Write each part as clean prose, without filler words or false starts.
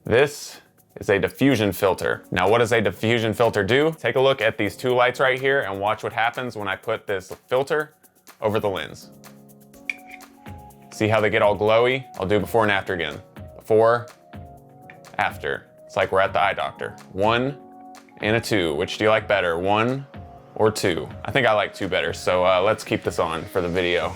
This is a diffusion filter. Now, what does a diffusion filter do? Take a look at these two lights right here and watch what happens when I put this filter over the lens. See how they get all glowy? I'll do before and after again. Before, after. It's like we're at the eye doctor. 1 and a 2. Which do you like better, 1 or 2? I think I like 2 better, so let's keep this on for the video.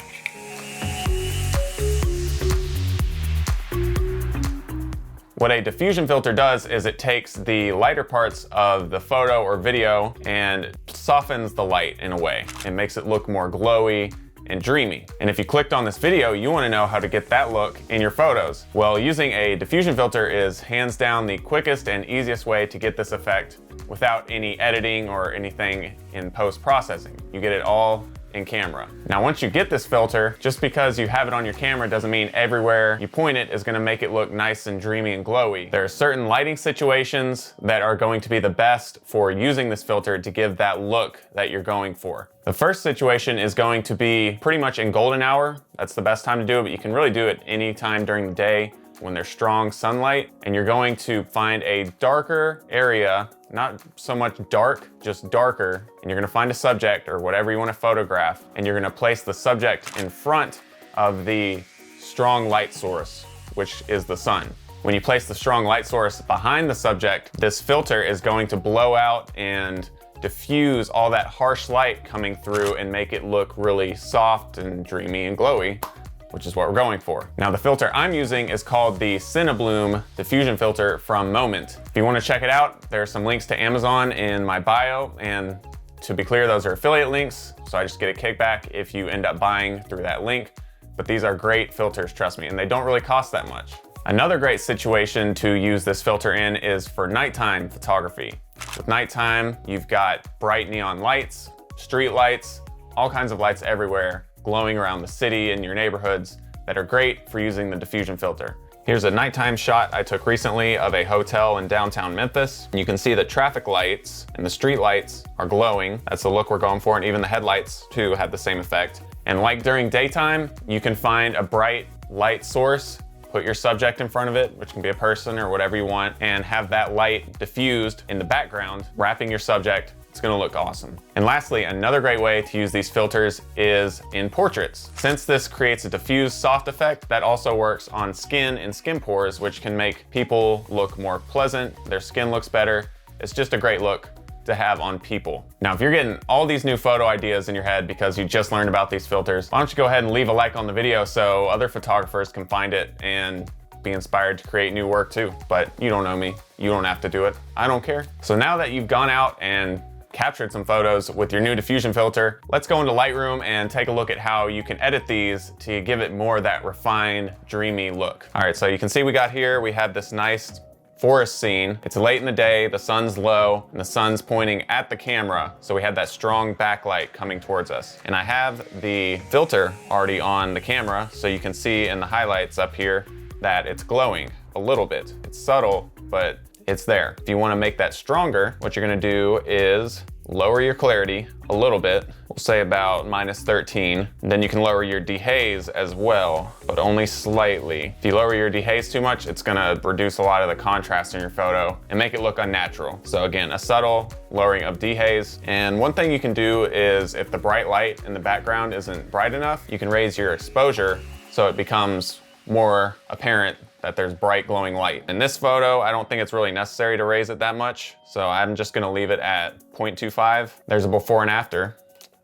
What a diffusion filter does is it takes the lighter parts of the photo or video and softens the light in a way. It makes it look more glowy and dreamy. And if you clicked on this video, you want to know how to get that look in your photos. Well, using a diffusion filter is hands down the quickest and easiest way to get this effect without any editing or anything in post-processing. You get it all in camera. Now, once you get this filter, just because you have it on your camera doesn't mean everywhere you point it is gonna make it look nice and dreamy and glowy. There are certain lighting situations that are going to be the best for using this filter to give that look that you're going for. The first situation is going to be pretty much in golden hour. That's the best time to do it, but you can really do it any time during the day when there's strong sunlight, and you're going to find a darker area, not so much dark, just darker, and you're gonna find a subject or whatever you wanna photograph, and you're gonna place the subject in front of the strong light source, which is the sun. When you place the strong light source behind the subject, this filter is going to blow out and diffuse all that harsh light coming through and make it look really soft and dreamy and glowy, which is what we're going for. Now, the filter I'm using is called the Cinebloom diffusion filter from Moment. If you want to check it out, there are some links to Amazon in my bio, and to be clear, those are affiliate links, so I just get a kickback if you end up buying through that link. But these are great filters, trust me, and they don't really cost that much. Another great situation to use this filter in is for nighttime photography. With nighttime, you've got bright neon lights, street lights, all kinds of lights everywhere, glowing around the city and your neighborhoods that are great for using the diffusion filter. Here's a nighttime shot I took recently of a hotel in downtown Memphis. You can see the traffic lights and the street lights are glowing. That's the look we're going for, and even the headlights too have the same effect. And like during daytime, you can find a bright light source, put your subject in front of it, which can be a person or whatever you want, and have that light diffused in the background, wrapping your subject. It's gonna look awesome. And lastly, another great way to use these filters is in portraits. Since this creates a diffused soft effect, that also works on skin and skin pores, which can make people look more pleasant. Their skin looks better. It's just a great look to have on people. Now, if you're getting all these new photo ideas in your head because you just learned about these filters, why don't you go ahead and leave a like on the video so other photographers can find it and be inspired to create new work too. But you don't know me. You don't have to do it. I don't care. So now that you've gone out and captured some photos with your new diffusion filter, let's go into Lightroom and take a look at how you can edit these to give it more of that refined, dreamy look. All right, so you can see we have this nice forest scene. It's late in the day, the sun's low, and the sun's pointing at the camera, so we have that strong backlight coming towards us. And I have the filter already on the camera, so you can see in the highlights up here that it's glowing a little bit. It's subtle, but it's there. If you want to make that stronger, what you're going to do is lower your clarity a little bit. We'll say about -13. Then you can lower your dehaze as well, but only slightly. If you lower your dehaze too much, it's going to reduce a lot of the contrast in your photo and make it look unnatural. So again, a subtle lowering of dehaze. And one thing you can do is if the bright light in the background isn't bright enough, you can raise your exposure so it becomes more apparent that there's bright glowing light. In this photo, I don't think it's really necessary to raise it that much, so I'm just gonna leave it at 0.25. There's a before and after.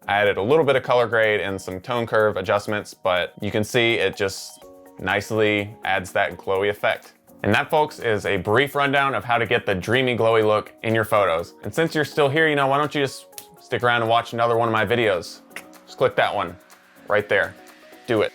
I added a little bit of color grade and some tone curve adjustments, but you can see it just nicely adds that glowy effect. And that, folks, is a brief rundown of how to get the dreamy, glowy look in your photos. And since you're still here, why don't you just stick around and watch another one of my videos? Just click that one right there. Do it.